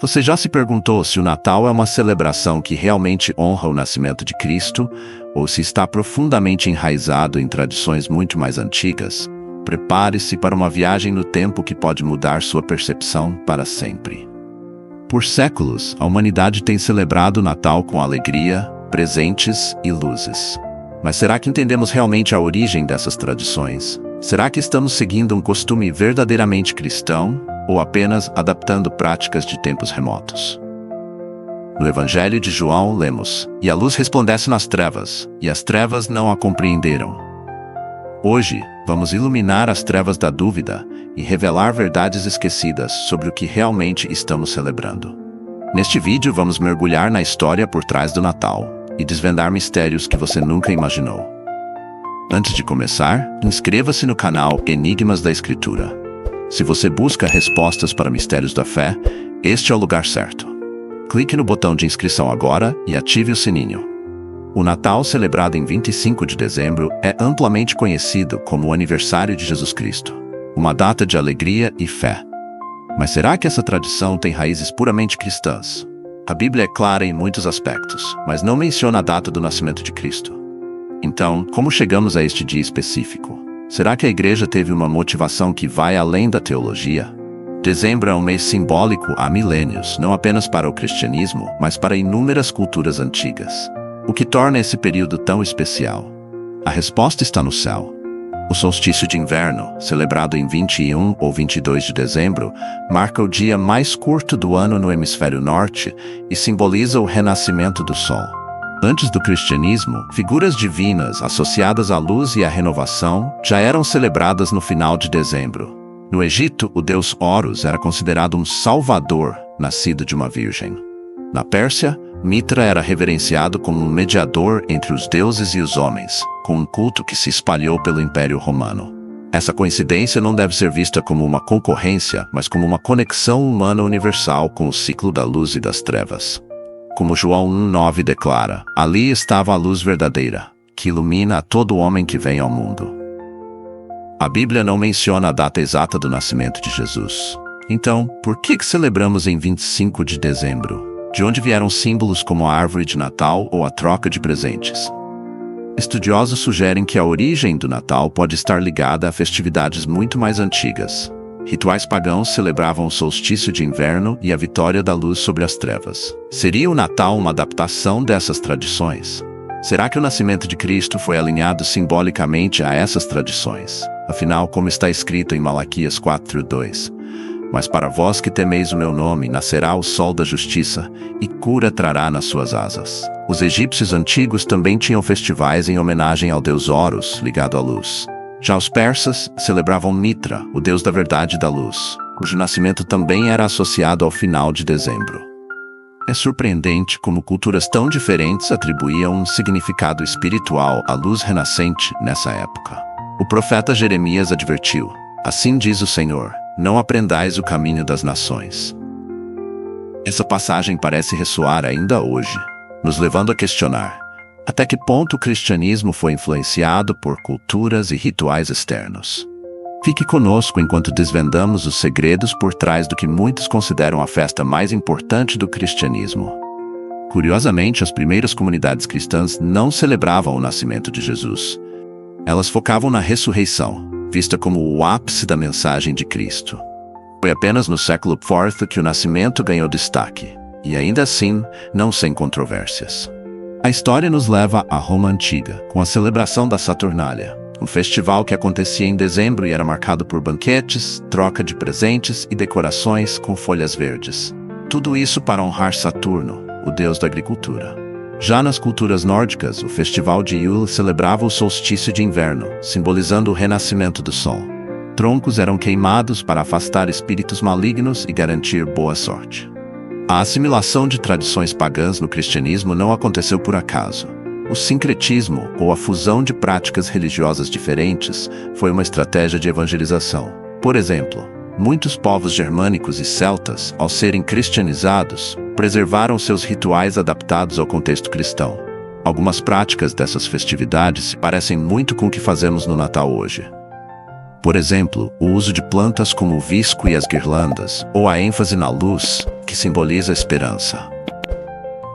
Você já se perguntou se o Natal é uma celebração que realmente honra o nascimento de Cristo ou se está profundamente enraizado em tradições muito mais antigas? Prepare-se para uma viagem no tempo que pode mudar sua percepção para sempre. Por séculos, a humanidade tem celebrado o Natal com alegria, presentes e luzes. Mas será que entendemos realmente a origem dessas tradições? Será que estamos seguindo um costume verdadeiramente cristão ou apenas adaptando práticas de tempos remotos? No Evangelho de João lemos: "E a luz resplandece nas trevas, e as trevas não a compreenderam." Hoje, vamos iluminar as trevas da dúvida e revelar verdades esquecidas sobre o que realmente estamos celebrando. Neste vídeo, vamos mergulhar na história por trás do Natal e desvendar mistérios que você nunca imaginou. Antes de começar, inscreva-se no canal Enigmas da Escritura. Se você busca respostas para mistérios da fé, este é o lugar certo. Clique no botão de inscrição agora e ative o sininho. O Natal, celebrado em 25 de dezembro, é amplamente conhecido como o aniversário de Jesus Cristo, uma data de alegria e fé. Mas será que essa tradição tem raízes puramente cristãs? A Bíblia é clara em muitos aspectos, mas não menciona a data do nascimento de Cristo. Então, como chegamos a este dia específico? Será que a igreja teve uma motivação que vai além da teologia? Dezembro é um mês simbólico há milênios, não apenas para o cristianismo, mas para inúmeras culturas antigas. O que torna esse período tão especial? A resposta está no céu. O solstício de inverno, celebrado em 21 ou 22 de dezembro, marca o dia mais curto do ano no hemisfério norte e simboliza o renascimento do sol. Antes do cristianismo, figuras divinas associadas à luz e à renovação já eram celebradas no final de dezembro. No Egito, o deus Horus era considerado um salvador nascido de uma virgem. Na Pérsia, Mitra era reverenciado como um mediador entre os deuses e os homens, com um culto que se espalhou pelo Império Romano. Essa coincidência não deve ser vista como uma concorrência, mas como uma conexão humana universal com o ciclo da luz e das trevas. Como João 1,9 declara, ali estava a luz verdadeira, que ilumina a todo homem que vem ao mundo. A Bíblia não menciona a data exata do nascimento de Jesus. Então, por que celebramos em 25 de dezembro? De onde vieram símbolos como a árvore de Natal ou a troca de presentes? Estudiosos sugerem que a origem do Natal pode estar ligada a festividades muito mais antigas. Rituais pagãos celebravam o solstício de inverno e a vitória da luz sobre as trevas. Seria o Natal uma adaptação dessas tradições? Será que o nascimento de Cristo foi alinhado simbolicamente a essas tradições? Afinal, como está escrito em Malaquias 4:2, "Mas para vós que temeis o meu nome, nascerá o sol da justiça, e cura trará nas suas asas." Os egípcios antigos também tinham festivais em homenagem ao deus Horus, ligado à luz. Já os persas celebravam Mitra, o deus da verdade e da luz, cujo nascimento também era associado ao final de dezembro. É surpreendente como culturas tão diferentes atribuíam um significado espiritual à luz renascente nessa época. O profeta Jeremias advertiu: "Assim diz o Senhor, não aprendais o caminho das nações." Essa passagem parece ressoar ainda hoje, nos levando a questionar: até que ponto o cristianismo foi influenciado por culturas e rituais externos? Fique conosco enquanto desvendamos os segredos por trás do que muitos consideram a festa mais importante do cristianismo. Curiosamente, as primeiras comunidades cristãs não celebravam o nascimento de Jesus. Elas focavam na ressurreição, vista como o ápice da mensagem de Cristo. Foi apenas no século IV que o nascimento ganhou destaque, e ainda assim, não sem controvérsias. A história nos leva à Roma Antiga, com a celebração da Saturnália, um festival que acontecia em dezembro e era marcado por banquetes, troca de presentes e decorações com folhas verdes. Tudo isso para honrar Saturno, o deus da agricultura. Já nas culturas nórdicas, o festival de Yule celebrava o solstício de inverno, simbolizando o renascimento do sol. Troncos eram queimados para afastar espíritos malignos e garantir boa sorte. A assimilação de tradições pagãs no cristianismo não aconteceu por acaso. O sincretismo, ou a fusão de práticas religiosas diferentes, foi uma estratégia de evangelização. Por exemplo, muitos povos germânicos e celtas, ao serem cristianizados, preservaram seus rituais adaptados ao contexto cristão. Algumas práticas dessas festividades se parecem muito com o que fazemos no Natal hoje. Por exemplo, o uso de plantas como o visco e as guirlandas, ou a ênfase na luz, que simboliza a esperança.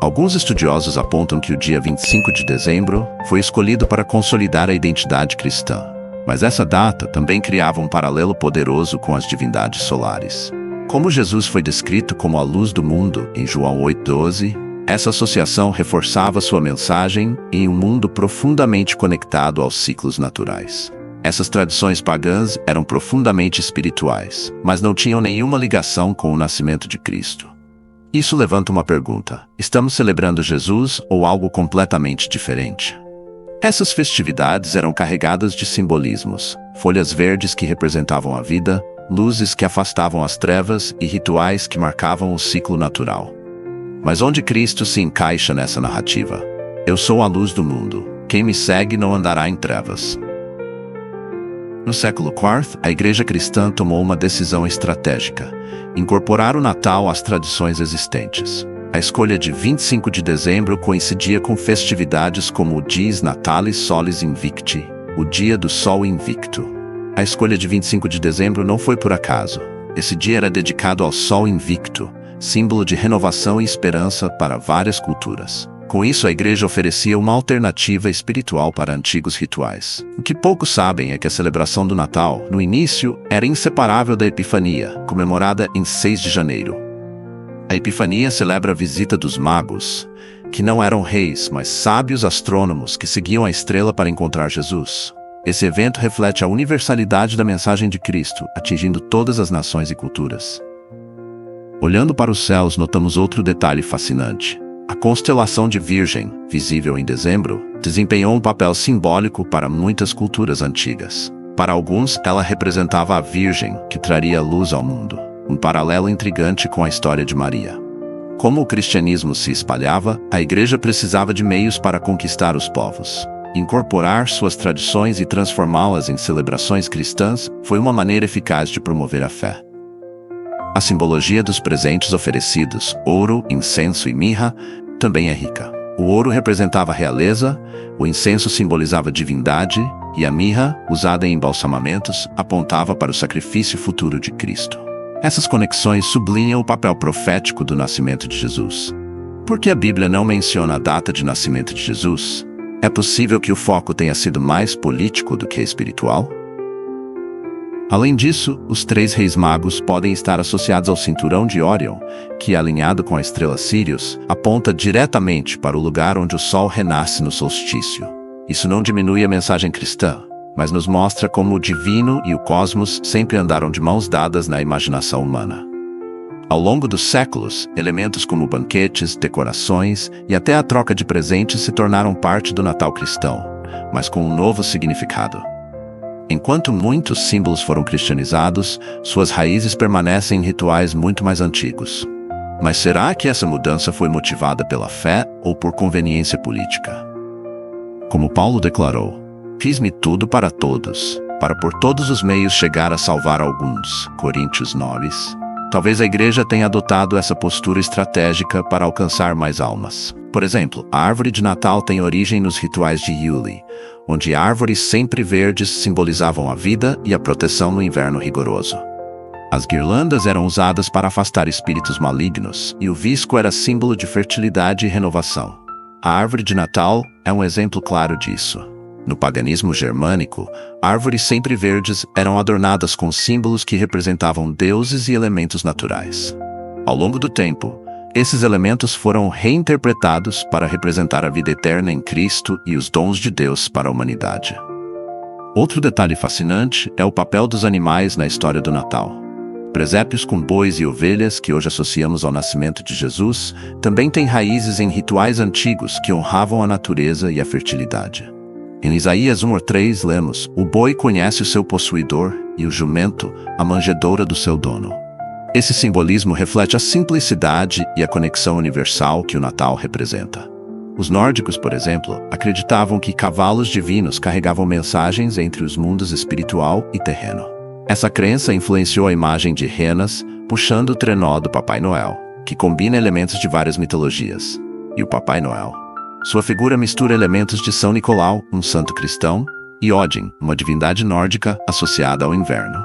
Alguns estudiosos apontam que o dia 25 de dezembro foi escolhido para consolidar a identidade cristã, mas essa data também criava um paralelo poderoso com as divindades solares. Como Jesus foi descrito como a luz do mundo em João 8,12, essa associação reforçava sua mensagem em um mundo profundamente conectado aos ciclos naturais. Essas tradições pagãs eram profundamente espirituais, mas não tinham nenhuma ligação com o nascimento de Cristo. Isso levanta uma pergunta: estamos celebrando Jesus ou algo completamente diferente? Essas festividades eram carregadas de simbolismos: folhas verdes que representavam a vida, luzes que afastavam as trevas e rituais que marcavam o ciclo natural. Mas onde Cristo se encaixa nessa narrativa? Eu sou a luz do mundo. Quem me segue não andará em trevas. No século IV, a Igreja cristã tomou uma decisão estratégica: incorporar o Natal às tradições existentes. A escolha de 25 de dezembro coincidia com festividades como o Dies Natalis Solis Invicti, o Dia do Sol Invicto. A escolha de 25 de dezembro não foi por acaso. Esse dia era dedicado ao Sol Invicto, símbolo de renovação e esperança para várias culturas. Com isso, a Igreja oferecia uma alternativa espiritual para antigos rituais. O que poucos sabem é que a celebração do Natal, no início, era inseparável da Epifania, comemorada em 6 de janeiro. A Epifania celebra a visita dos magos, que não eram reis, mas sábios astrônomos que seguiam a estrela para encontrar Jesus. Esse evento reflete a universalidade da mensagem de Cristo, atingindo todas as nações e culturas. Olhando para os céus, notamos outro detalhe fascinante. A constelação de Virgem, visível em dezembro, desempenhou um papel simbólico para muitas culturas antigas. Para alguns, ela representava a Virgem, que traria luz ao mundo, um paralelo intrigante com a história de Maria. Como o cristianismo se espalhava, a Igreja precisava de meios para conquistar os povos. Incorporar suas tradições e transformá-las em celebrações cristãs foi uma maneira eficaz de promover a fé. A simbologia dos presentes oferecidos, ouro, incenso e mirra, também é rica. O ouro representava a realeza, o incenso simbolizava a divindade e a mirra, usada em embalsamamentos, apontava para o sacrifício futuro de Cristo. Essas conexões sublinham o papel profético do nascimento de Jesus. Por que a Bíblia não menciona a data de nascimento de Jesus? É possível que o foco tenha sido mais político do que espiritual? Além disso, os 3 reis magos podem estar associados ao cinturão de Órion, que, alinhado com a estrela Sírius, aponta diretamente para o lugar onde o sol renasce no solstício. Isso não diminui a mensagem cristã, mas nos mostra como o divino e o cosmos sempre andaram de mãos dadas na imaginação humana. Ao longo dos séculos, elementos como banquetes, decorações e até a troca de presentes se tornaram parte do Natal cristão, mas com um novo significado. Enquanto muitos símbolos foram cristianizados, suas raízes permanecem em rituais muito mais antigos. Mas será que essa mudança foi motivada pela fé ou por conveniência política? Como Paulo declarou: "Fiz-me tudo para todos, para por todos os meios chegar a salvar alguns." Coríntios 9. Talvez a Igreja tenha adotado essa postura estratégica para alcançar mais almas. Por exemplo, a árvore de Natal tem origem nos rituais de Yule, onde árvores sempre verdes simbolizavam a vida e a proteção no inverno rigoroso. As guirlandas eram usadas para afastar espíritos malignos, e o visco era símbolo de fertilidade e renovação. A árvore de Natal é um exemplo claro disso. No paganismo germânico, árvores sempre verdes eram adornadas com símbolos que representavam deuses e elementos naturais. Ao longo do tempo, esses elementos foram reinterpretados para representar a vida eterna em Cristo e os dons de Deus para a humanidade. Outro detalhe fascinante é o papel dos animais na história do Natal. Presépios com bois e ovelhas, que hoje associamos ao nascimento de Jesus, também têm raízes em rituais antigos que honravam a natureza e a fertilidade. Em Isaías 1:3 lemos: "O boi conhece o seu possuidor e o jumento a manjedoura do seu dono." Esse simbolismo reflete a simplicidade e a conexão universal que o Natal representa. Os nórdicos, por exemplo, acreditavam que cavalos divinos carregavam mensagens entre os mundos espiritual e terreno. Essa crença influenciou a imagem de renas puxando o trenó do Papai Noel, que combina elementos de várias mitologias. E o Papai Noel? Sua figura mistura elementos de São Nicolau, um santo cristão, e Odin, uma divindade nórdica associada ao inverno.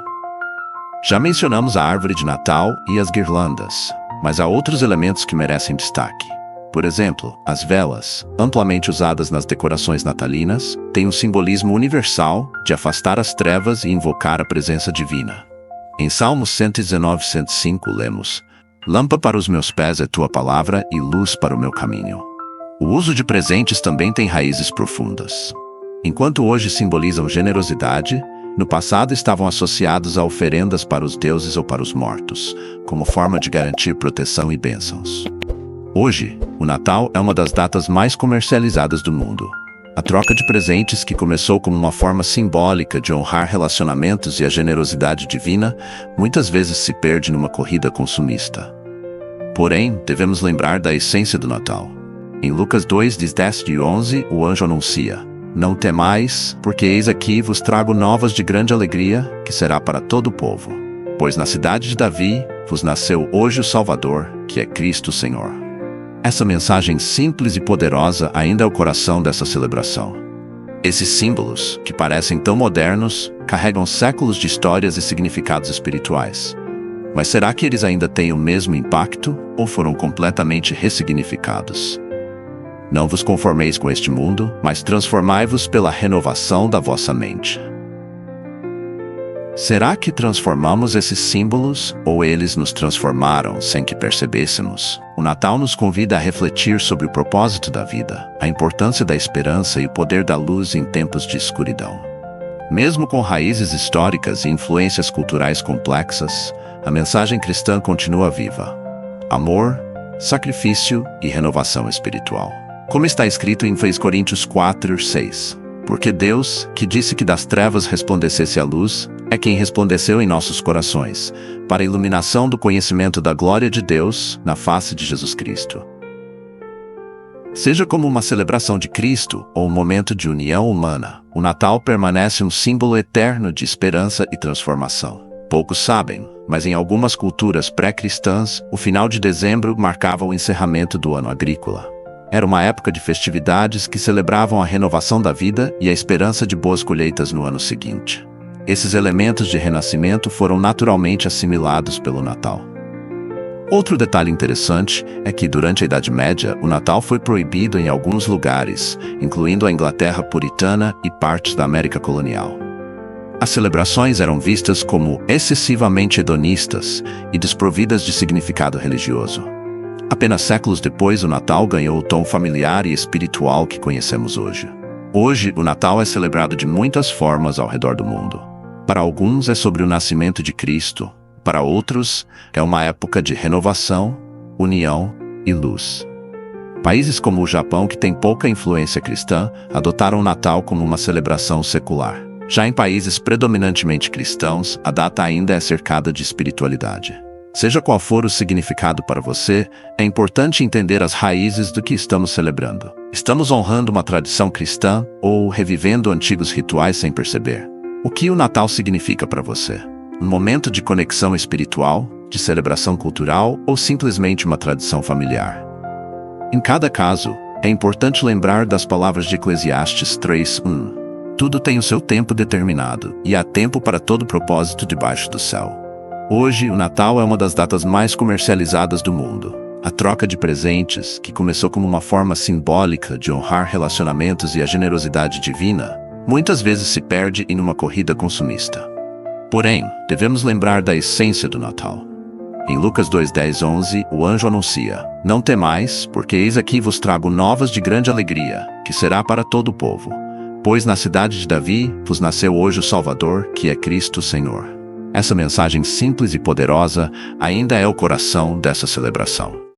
Já mencionamos a árvore de Natal e as guirlandas, Mas há outros elementos que merecem destaque. Por exemplo, as velas, amplamente usadas nas decorações natalinas, têm um simbolismo universal de afastar as trevas e invocar a presença divina. Em Salmos 119, 105, lemos: Lâmpada para os meus pés é tua palavra e luz para o meu caminho. O uso de presentes também tem raízes profundas. Enquanto hoje simbolizam generosidade, no passado estavam associados a oferendas para os deuses ou para os mortos, como forma de garantir proteção e bênçãos. Hoje, o Natal é uma das datas mais comercializadas do mundo. A troca de presentes, que começou como uma forma simbólica de honrar relacionamentos e a generosidade divina, muitas vezes se perde numa corrida consumista. Porém, devemos lembrar da essência do Natal. Em Lucas 2, 10 e 11, o anjo anuncia: Não temais, porque eis aqui vos trago novas de grande alegria, que será para todo o povo. Pois na cidade de Davi vos nasceu hoje o Salvador, que é Cristo Senhor. Essa mensagem simples e poderosa ainda é o coração dessa celebração. Esses símbolos, que parecem tão modernos, carregam séculos de histórias e significados espirituais. Mas será que eles ainda têm o mesmo impacto, ou foram completamente ressignificados? Não vos conformeis com este mundo, mas transformai-vos pela renovação da vossa mente. Será que transformamos esses símbolos, ou eles nos transformaram sem que percebêssemos? O Natal nos convida a refletir sobre o propósito da vida, a importância da esperança e o poder da luz em tempos de escuridão. Mesmo com raízes históricas e influências culturais complexas, a mensagem cristã continua viva. Amor, sacrifício e renovação espiritual. Como está escrito em 1 Coríntios 4, 6. Porque Deus, que disse que das trevas resplandecesse a luz, é quem resplandeceu em nossos corações, para a iluminação do conhecimento da glória de Deus na face de Jesus Cristo. Seja como uma celebração de Cristo ou um momento de união humana, o Natal permanece um símbolo eterno de esperança e transformação. Poucos sabem, mas em algumas culturas pré-cristãs, o final de dezembro marcava o encerramento do ano agrícola. Era uma época de festividades que celebravam a renovação da vida e a esperança de boas colheitas no ano seguinte. Esses elementos de renascimento foram naturalmente assimilados pelo Natal. Outro detalhe interessante é que, durante a Idade Média, o Natal foi proibido em alguns lugares, incluindo a Inglaterra puritana e partes da América colonial. As celebrações eram vistas como excessivamente hedonistas e desprovidas de significado religioso. Apenas séculos depois, o Natal ganhou o tom familiar e espiritual que conhecemos hoje. Hoje, o Natal é celebrado de muitas formas ao redor do mundo. Para alguns é sobre o nascimento de Cristo, para outros é uma época de renovação, união e luz. Países como o Japão, que tem pouca influência cristã, adotaram o Natal como uma celebração secular. Já em países predominantemente cristãos, a data ainda é cercada de espiritualidade. Seja qual for o significado para você, é importante entender as raízes do que estamos celebrando. Estamos honrando uma tradição cristã ou revivendo antigos rituais sem perceber? O que o Natal significa para você? Um momento de conexão espiritual, de celebração cultural ou simplesmente uma tradição familiar? Em cada caso, é importante lembrar das palavras de Eclesiastes 3:1. Tudo tem o seu tempo determinado, e há tempo para todo propósito debaixo do céu. Hoje, o Natal é uma das datas mais comercializadas do mundo. A troca de presentes, que começou como uma forma simbólica de honrar relacionamentos e a generosidade divina, muitas vezes se perde em uma corrida consumista. Porém, devemos lembrar da essência do Natal. Em Lucas 2, 10, 11, o anjo anuncia: Não temais, porque eis aqui vos trago novas de grande alegria, que será para todo o povo. Pois na cidade de Davi vos nasceu hoje o Salvador, que é Cristo Senhor. Essa mensagem simples e poderosa ainda é o coração dessa celebração.